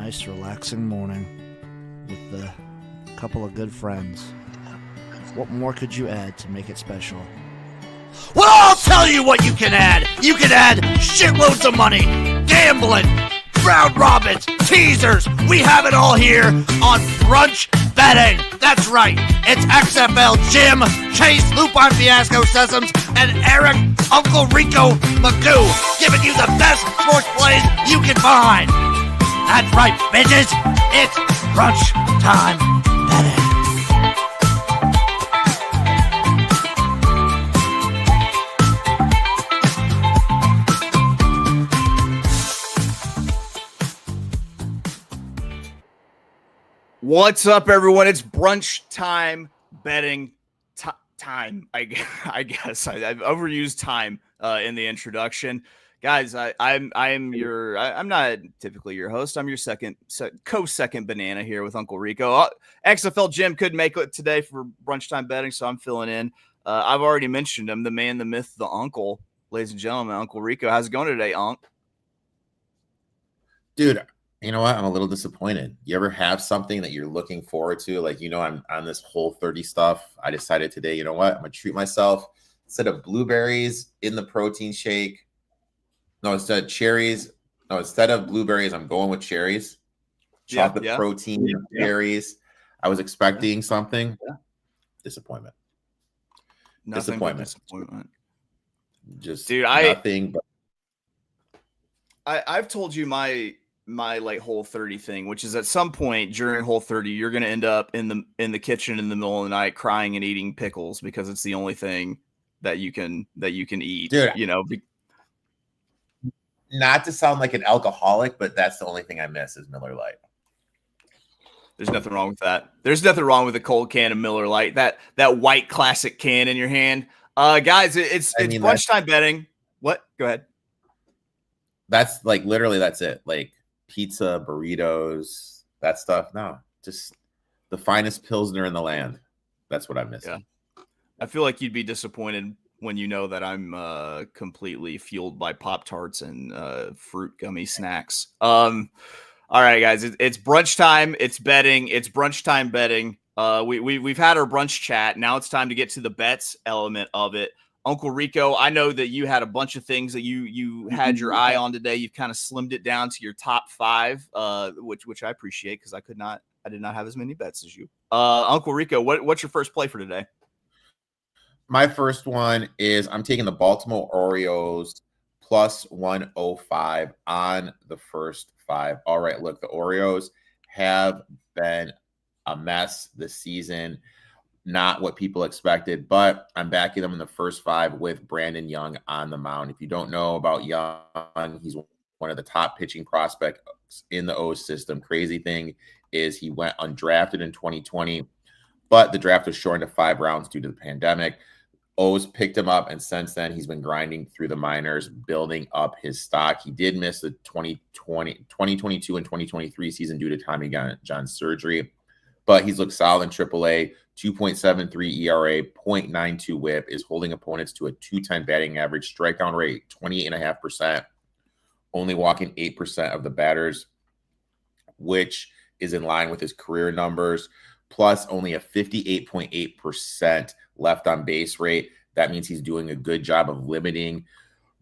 nice, relaxing morning with a couple of good friends. What more could you add to make it special? Well, I'll tell you what you can add. You can add shitloads of money, gambling, round robins, teasers. We have it all here on Brunch Betting. That's right. It's XFL Jim, Chase, Lupin Fiasco Sessions, and Eric Uncle Rico Magoo giving you the best sports plays you can find. That's right, bitches. It's Brunch Time Betting. What's up, everyone? It's Brunch Time Betting time. I guess I've overused time in the introduction, guys. I'm not typically your host. I'm your co-second banana here with Uncle Rico. XFL Jim couldn't make it today for Brunch Time Betting, so I'm filling in. I've already mentioned him, the man, the myth, the uncle, ladies and gentlemen, Uncle Rico. How's it going today, Unc? Dude, you know what? I'm a little disappointed. You ever have something that you're looking forward to? Like, I'm on this Whole30 stuff. I decided today, you know what? I'm going to treat myself. Instead of blueberries in the protein shake. No, instead of cherries. No, instead of blueberries, I'm going with cherries. Chocolate protein, cherries. I was expecting something. Yeah. Disappointment. Disappointment. Just dude, nothing but. I've told you my like Whole30 thing, which is at some point during Whole30, you're going to end up in the kitchen in the middle of the night crying and eating pickles because it's the only thing that you can eat. Dude, not to sound like an alcoholic, but that's the only thing I miss is Miller Lite. There's nothing wrong with that. There's nothing wrong with a cold can of Miller Lite. That white classic can in your hand. Guys, it's Brunch Time Betting. What? Go ahead. That's like literally that's it. Like pizza, burritos, that stuff. No, just the finest Pilsner in the land. That's what I'm missing. Yeah. I feel like you'd be disappointed when you know that I'm completely fueled by Pop-Tarts and fruit gummy snacks. All right, guys, it's brunch time. It's betting. It's Brunch Time Betting. We've had our brunch chat. Now it's time to get to the bets element of it. Uncle Rico, I know that you had a bunch of things that you had your eye on today. You've kind of slimmed it down to your top five, which I appreciate because I did not have as many bets as you. Uncle Rico, what's your first play for today? My first one is I'm taking the Baltimore Orioles plus 105 on the first five. All right, look, the Orioles have been a mess this season. Not what people expected, but I'm backing them in the first five with Brandon Young on the mound. If you don't know about Young, he's one of the top pitching prospects in the O's system. Crazy thing is he went undrafted in 2020, but the draft was shortened to 5 rounds due to the pandemic. O's picked him up, and since then, he's been grinding through the minors, building up his stock. He did miss the 2022 and 2023 season due to Tommy John surgery, but he's looked solid in AAA. 2.73 ERA, 0.92 whip, is holding opponents to a 210 batting average, strikeout rate 28.5%, only walking 8% of the batters, which is in line with his career numbers, plus only a 58.8% left on base rate. That means he's doing a good job of limiting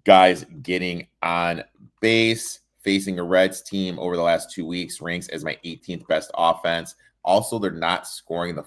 guys getting on base. Facing a Reds team over the last 2 weeks ranks as my 18th best offense. Also, they're scoring the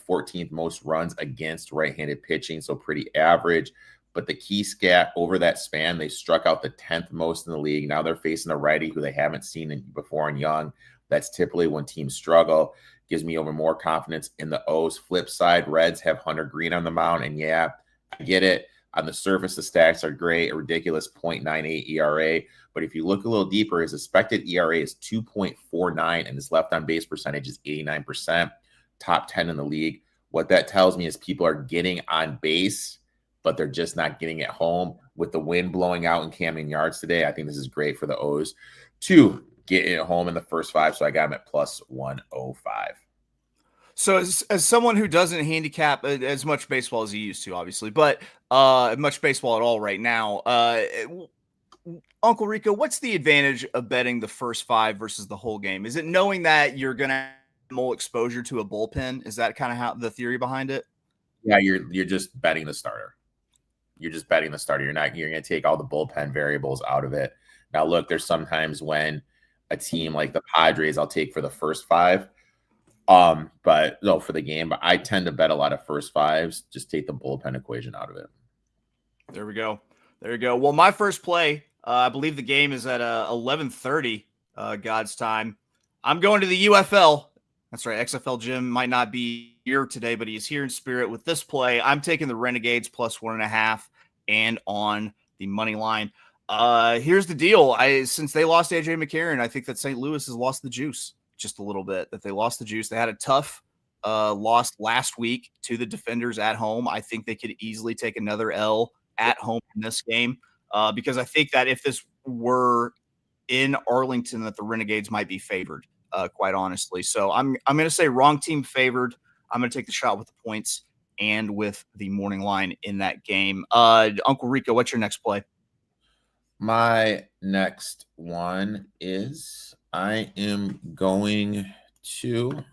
14th most runs against right-handed pitching, so pretty average. But the key stat over that span, they struck out the 10th most in the league. Now they're facing a righty who they haven't seen before in Young. That's typically when teams struggle. Gives me over more confidence in the O's. Flip side, Reds have Hunter Green on the mound, and yeah, I get it. On the surface, the stats are great, a ridiculous 0.98 ERA. But if you look a little deeper, his expected ERA is 2.49, and his left on base percentage is 89%. Top 10 in the league. What that tells me is people are getting on base, but they're just not getting it home. With the wind blowing out in Camden Yards today, I think this is great for the O's to get it home in the first five. So I got him at plus 105. So as someone who doesn't handicap as much baseball as he used to, obviously, but much baseball at all right now, Uncle Rico, what's the advantage of betting the first 5 versus the whole game? Is it knowing that you're going to have more exposure to a bullpen? Is that kind of how the theory behind it? Yeah, you're just betting the starter. You're just betting the starter. You're going to take all the bullpen variables out of it. Now, look, there's sometimes when a team like the Padres, I'll take for the first 5. But no, for the game, but I tend to bet a lot of first 5s. Just take the bullpen equation out of it. There we go. There you go. Well, my first play, I believe the game is at 11:30 God's time. I'm going to the UFL. That's right. XFL Jim might not be here today, but he's here in spirit with this play. I'm taking the Renegades plus 1.5 and on the money line. Here's the deal. Since they lost AJ McCarron, I think that St. Louis has lost the juice just a little bit. That they lost the juice. They had a tough loss last week to the Defenders at home. I think they could easily take another L at home in this game because I think that if this were in Arlington, that the Renegades might be favored, quite honestly. So I'm going to say wrong team favored. I'm going to take the shot with the points and with the morning line in that game. Uncle Rico, what's your next play? My next one is I am going to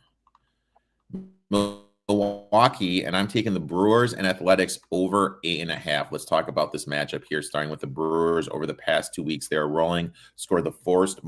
Milwaukee, and I'm taking the Brewers and Athletics over 8.5. Let's talk about this matchup here, starting with the Brewers. Over the past 2 weeks, they're rolling, scored the fourth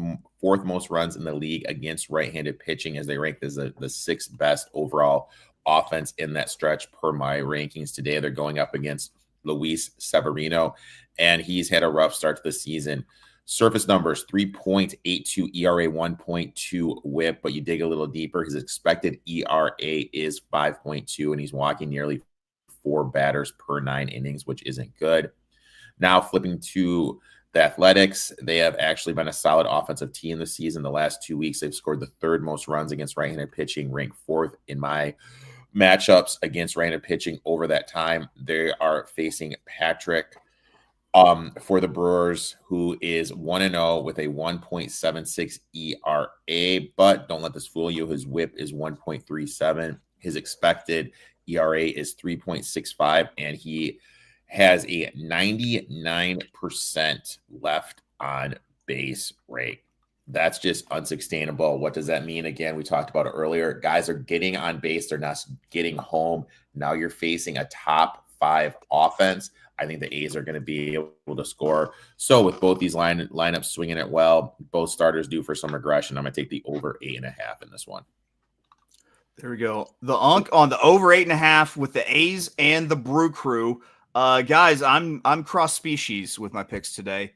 most runs in the league against right-handed pitching, as they ranked as the 6th best overall offense in that stretch per my rankings today. They're going up against Luis Severino, and he's had a rough start to the season. Surface numbers, 3.82 ERA, 1.2 whip, but you dig a little deeper, his expected ERA is 5.2, and he's walking nearly 4 batters per 9 innings, which isn't good. Now flipping to the Athletics, they have actually been a solid offensive team this season. The last 2 weeks, they've scored the 3rd most runs against right-handed pitching, ranked 4th in my matchups against right-handed pitching over that time. They are facing Patrick for the Brewers, who is 1-0 with a 1.76 ERA, but don't let this fool you. His whip is 1.37. His expected ERA is 3.65, and he has a 99% left on base rate. That's just unsustainable. What does that mean? Again, we talked about it earlier. Guys are getting on base. They're not getting home. Now you're facing a top 5 offense. I think the A's are going to be able to score. So with both these lineups swinging it well, both starters due for some regression. I'm going to take the over 8.5 in this one. There we go. The Unk on the over 8.5 with the A's and the Brew Crew. Guys, I'm cross species with my picks today.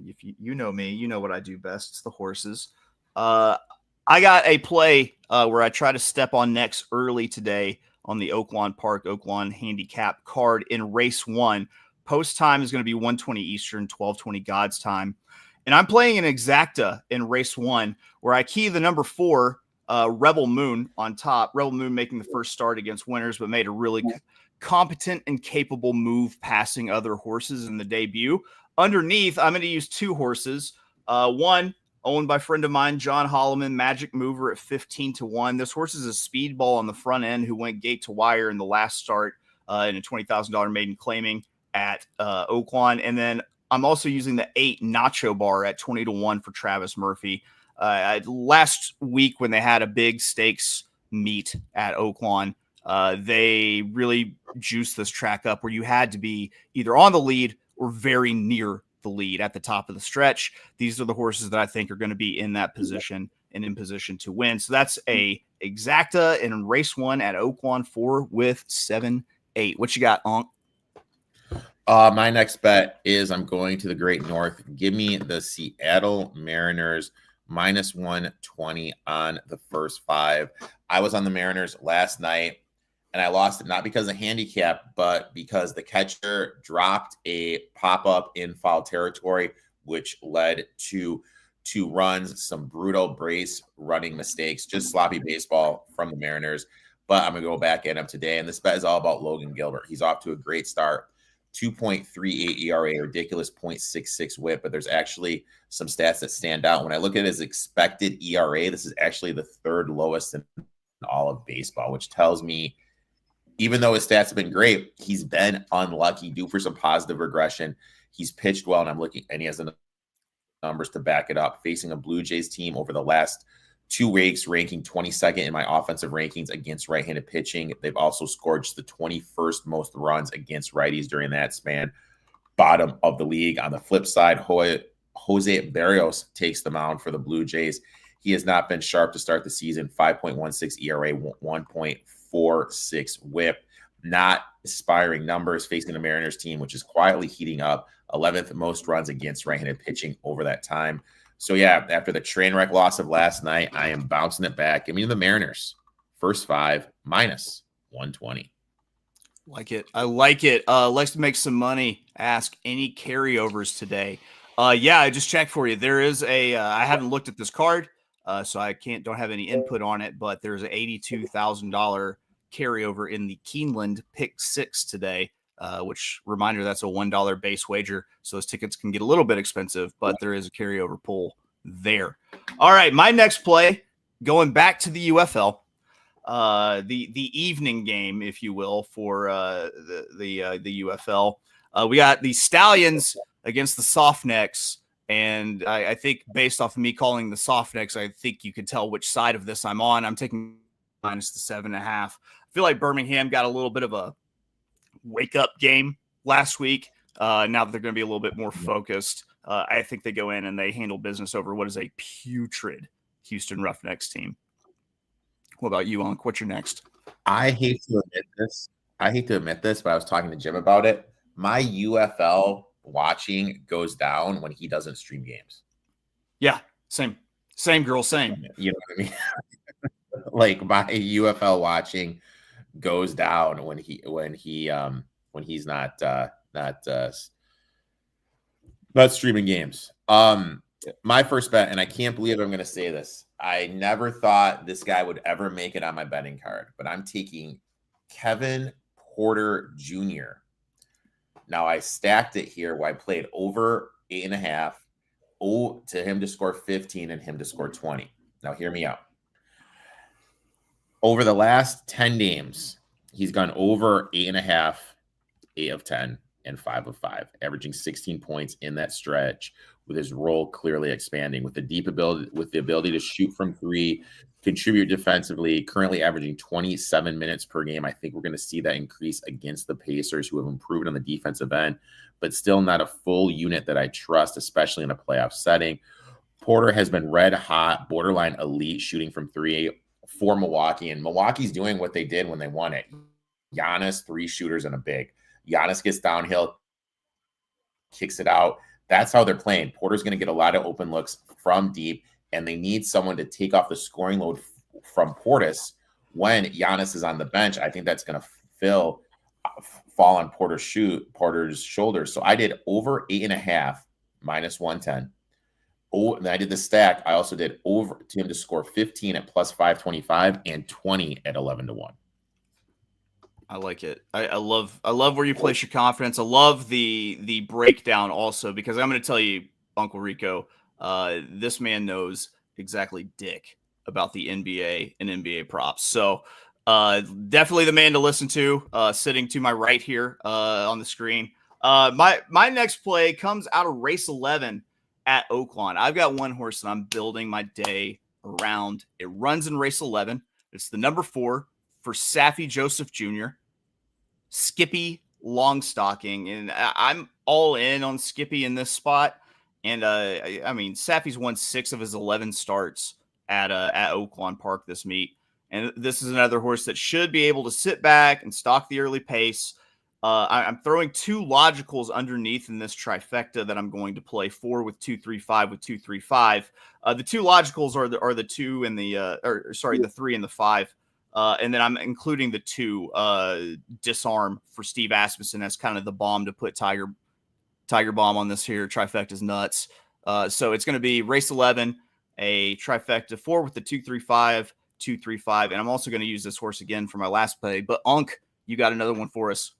If you know me, you know what I do best. It's the horses. I got a play where I try to step on necks early today on the Oaklawn Park, Oaklawn handicap card in race 1. Post time is going to be 1:20 Eastern, 12:20 God's time. And I'm playing an exacta in race 1 where I key the number 4, Rebel Moon on top. Rebel Moon making the first start against winners, but made a really competent and capable move passing other horses in the debut. Underneath, I'm going to use 2 horses. One owned by a friend of mine, John Holloman, Magic Mover at 15-1. This horse is a speedball on the front end who went gate to wire in the last start in a $20,000 maiden claiming at Oaklawn. And then I'm also using the 8 Nacho Bar at 20-1 for Travis Murphy. Last week when they had a big stakes meet at Oaklawn, they really juiced this track up where you had to be either on the lead or very near the lead at the top of the stretch. These are the horses that I think are going to be in that position and in position to win. So that's a exacta in race 1 at Oaklawn 4 with 7-8. What you got, Onk? My next bet is I'm going to the Great North. Give me the Seattle Mariners minus 120 on the first 5. I was on the Mariners last night, and I lost it not because of handicap, but because the catcher dropped a pop-up in foul territory, which led to 2 runs, some brutal brace running mistakes, just sloppy baseball from the Mariners. But I'm going to go back at him today, and this bet is all about Logan Gilbert. He's off to a great start. 2.38 ERA, ridiculous 0.66 whip, but there's actually some stats that stand out. When I look at his expected ERA, this is actually the 3rd lowest in all of baseball, which tells me even though his stats have been great, he's been unlucky, due for some positive regression. He's pitched well, and I'm looking, and he has the numbers to back it up. Facing a Blue Jays team over the last 2 weeks, ranking 22nd in my offensive rankings against right-handed pitching. They've also scored just the 21st most runs against righties during that span. Bottom of the league. On the flip side, Jose Barrios takes the mound for the Blue Jays. He has not been sharp to start the season. 5.16 ERA, 1.46 WHIP. Not inspiring numbers facing the Mariners team, which is quietly heating up. 11th most runs against right-handed pitching over that time. So, yeah, after the train wreck loss of last night, I am bouncing it back. Give me the Mariners. First 5, minus 120. Like it. I like it. Likes to make some money. Ask any carryovers today. Yeah, I just checked for you. There is I haven't looked at this card, so I don't have any input on it, but there's an $82,000 carryover in the Keeneland pick 6 today. Which, reminder, that's a $1 base wager. So those tickets can get a little bit expensive, but there is a carryover pool there. All right, my next play, going back to the UFL, the evening game, if you will, for the UFL. We got the Stallions against the Softnecks, and I think based off of me calling the Softnecks, I think you could tell which side of this I'm on. I'm taking minus the 7.5. I feel like Birmingham got a little bit of a wake up game last week. Now that they're going to be a little bit more focused, I think they go in and they handle business over what is a putrid Houston Roughnecks team. What about you, Unc? What's your next? I hate to admit this, but I was talking to Jim about it. My UFL watching goes down when he doesn't stream games. Yeah, same girl, same. You know what I mean? Like, my UFL watching goes down when he's not streaming games. My first bet, and I can't believe I'm going to say this, I never thought this guy would ever make it on my betting card, but I'm taking Kevin Porter Jr. Now, I stacked it here where I played over 8.5, to him to score 15 and him to score 20. Now, hear me out. Over the last 10 games, he's gone over 8.5, 8 of 10, and 5 of 5, averaging 16 points in that stretch, with his role clearly expanding, with the ability to shoot from 3, contribute defensively, currently averaging 27 minutes per game. I think we're going to see that increase against the Pacers, who have improved on the defensive end, but still not a full unit that I trust, especially in a playoff setting. Porter has been red hot, borderline elite shooting from 3 for Milwaukee, and Milwaukee's doing what they did when they won it. Giannis, 3 shooters and a big. Giannis gets downhill, kicks it out. That's how they're playing. Porter's going to get a lot of open looks from deep, and they need someone to take off the scoring load from Portis when Giannis is on the bench. I think that's going to fall on Porter's shoulders. So I did over 8.5, minus 110. Oh, and I did the stack. I also did over to him to score 15 at plus 525 and 20 at 11-1. I like it. I love where you place your confidence. I love the breakdown also, because I'm going to tell you, Uncle Rico, this man knows exactly dick about the NBA and NBA props. So definitely the man to listen to, sitting to my right here on the screen. My next play comes out of race 11 at Oaklawn. I've got one horse that I'm building my day around. It runs in race 11. It's the number 4 for Saffy Joseph Jr., Skippy Longstocking, and I'm all in on Skippy in this spot. And I mean, Saffy's won 6 of his 11 starts at Oaklawn Park this meet, and this is another horse that should be able to sit back and stalk the early pace. I'm throwing 2 logicals underneath in this trifecta that I'm going to play 4 with 2, 3, 5 with 2, 3, 5. The 2 logicals are the 2 and the 3 and the 5. And then I'm including the 2 disarm for Steve Asmussen as kind of the bomb to put Tiger Bomb on this here. Trifecta's nuts. So it's going to be race 11, a trifecta 4 with the 2, 3, 5, 2, 3, 5. And I'm also going to use this horse again for my last play. But Unc, you got another one for us.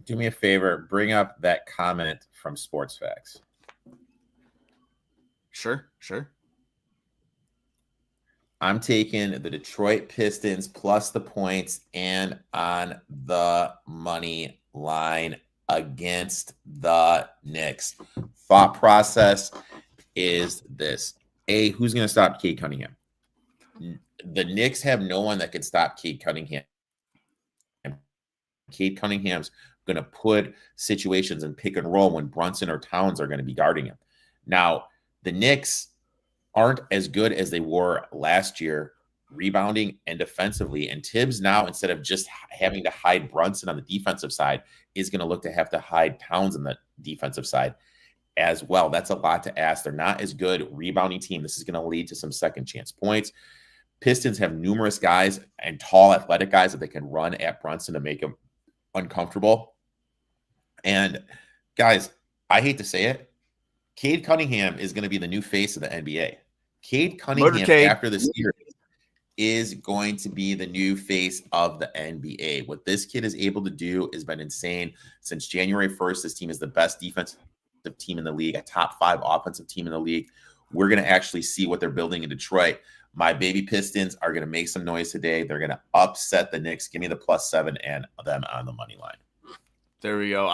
Do me a favor, bring up that comment from Sports Facts. Sure. I'm taking the Detroit Pistons plus the points and on the money line against the Knicks. Thought process is this. A, who's going to stop Cade Cunningham? The Knicks have no one that can stop Cade Cunningham. Cade Cunningham's going to put situations in pick and roll when Brunson or Towns are going to be guarding him. Now, the Knicks aren't as good as they were last year, rebounding and defensively. And Tibbs now, instead of just having to hide Brunson on the defensive side, is going to look to have to hide Towns on the defensive side as well. That's a lot to ask. They're not as good rebounding team. This is going to lead to some second chance points. Pistons have numerous guys and tall athletic guys that they can run at Brunson to make him uncomfortable. And guys, I hate to say it, Cade Cunningham is going to be the new face of the NBA. Cade Cunningham, after this year, is going to be the new face of the NBA. What this kid is able to do has been insane. Since January 1st, this team is the best defensive team in the league, a top 5 offensive team in the league. We're going to actually see what they're building in Detroit. My baby Pistons are going to make some noise today. They're going to upset the Knicks. Give me the +7 and them on the money line. There we go.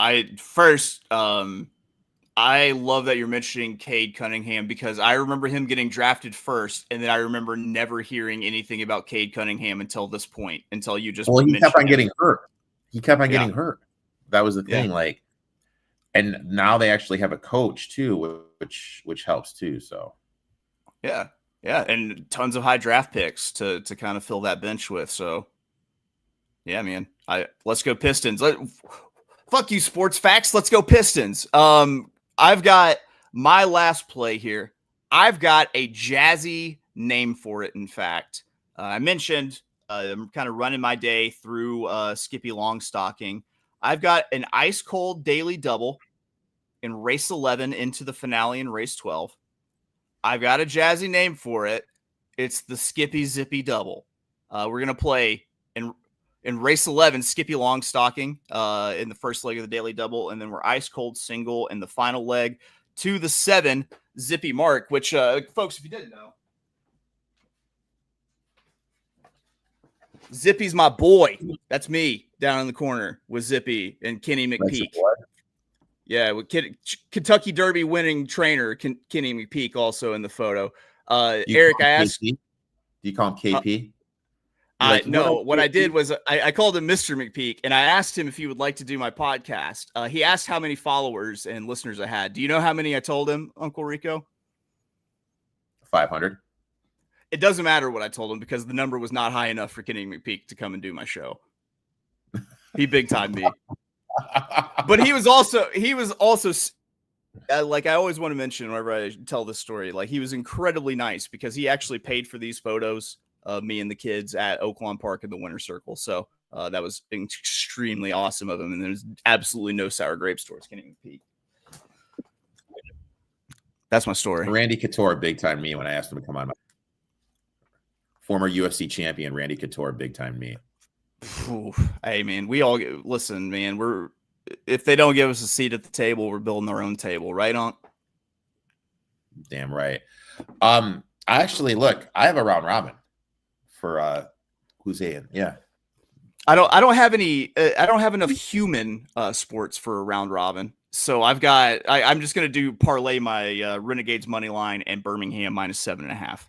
I love that you're mentioning Cade Cunningham because I remember him getting drafted first, and then I remember never hearing anything about Cade Cunningham until this point, until you just he kept on getting hurt. He kept on getting Yeah. hurt. That was the thing. And now they actually have a coach too, which helps too. So Yeah, and tons of high draft picks to kind of fill that bench with. So, yeah, man, let's go Pistons. Fuck you, sports facts. Let's go Pistons. I've got my last play here. I've got a jazzy name for it. In fact, I mentioned I'm kind of running my day through Skippy Longstocking. I've got an ice cold daily double in race 11 into the finale in race 12. I've got a jazzy name for it. It's the Skippy Zippy Double. We're going to play in race 11, Skippy Longstocking in the first leg of the daily double, and then we're ice cold single in the final leg to the 7 Zippy Mark, which, folks, if you didn't know, Zippy's my boy. That's me down in the corner with Zippy and Kenny McPeak. Yeah, with Kentucky Derby winning trainer Kenny McPeak also in the photo. Eric, I asked. Do you call him KP? No, what I did was I called him Mr. McPeak, and I asked him if he would like to do my podcast. He asked how many followers and listeners I had. Do you know how many I told him, Uncle Rico? 500. It doesn't matter what I told him because the number was not high enough for Kenny McPeak to come and do my show. He big time me. But he was also like I always want to mention whenever I tell this story, like he was incredibly nice because he actually paid for these photos of me and the kids at Oaklawn Park in the Winter Circle. So that was extremely awesome of him. And there's absolutely no sour grapes towards Kenny McPeak. That's my story. Randy Couture big time me when I asked him to come on. Former UFC champion Randy Couture big time me. Hey man, we all listen, man. If they don't give us a seat at the table, we're building our own table, right on? Damn right. Actually, look, I have a round robin for who's in. Yeah. I don't have any. I don't have enough human sports for a round robin, so I'm just gonna do parlay my Renegades money line and Birmingham -7.5.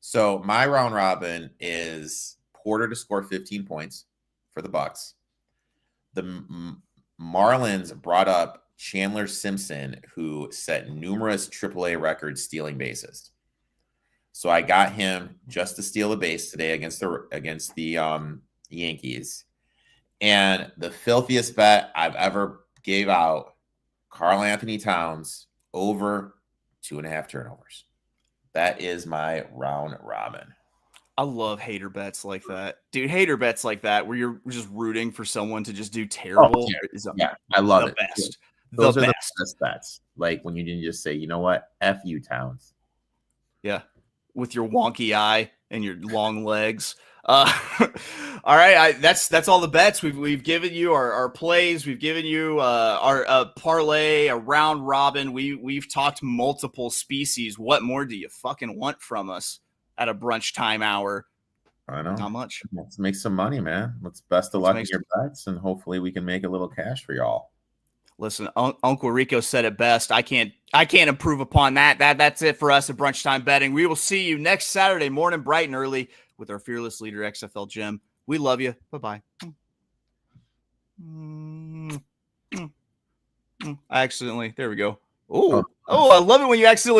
So my round robin is Porter to score 15 points for the Bucks. The Marlins brought up Chandler Simpson, who set numerous AAA records stealing bases. So I got him just to steal a base today against the Yankees. And the filthiest bet I've ever gave out, Karl Anthony Towns over 2.5 turnovers. That is my round robin. I love hater bets like that, dude. Hater bets like that where you're just rooting for someone to just do terrible. Yeah, I love it. Best. Those are the best bets. Like when you didn't just say, you know what, F you, Towns. Yeah, with your wonky eye and your long legs. All right, that's all the bets we've given you. Our plays. We've given you our parlay, a round robin. We've talked multiple species. What more do you fucking want from us at a brunch time hour? I know. Not much. Let's make some money, man. Let's best of luck in your bets, and hopefully we can make a little cash for y'all. Listen, Uncle Rico said it best. I can't improve upon that. That's it for us at Brunch Time Betting. We will see you next Saturday morning, bright and early, with our fearless leader, XFL Jim. We love you. Bye-bye. I accidentally, there we go. Oh, I love it when you accidentally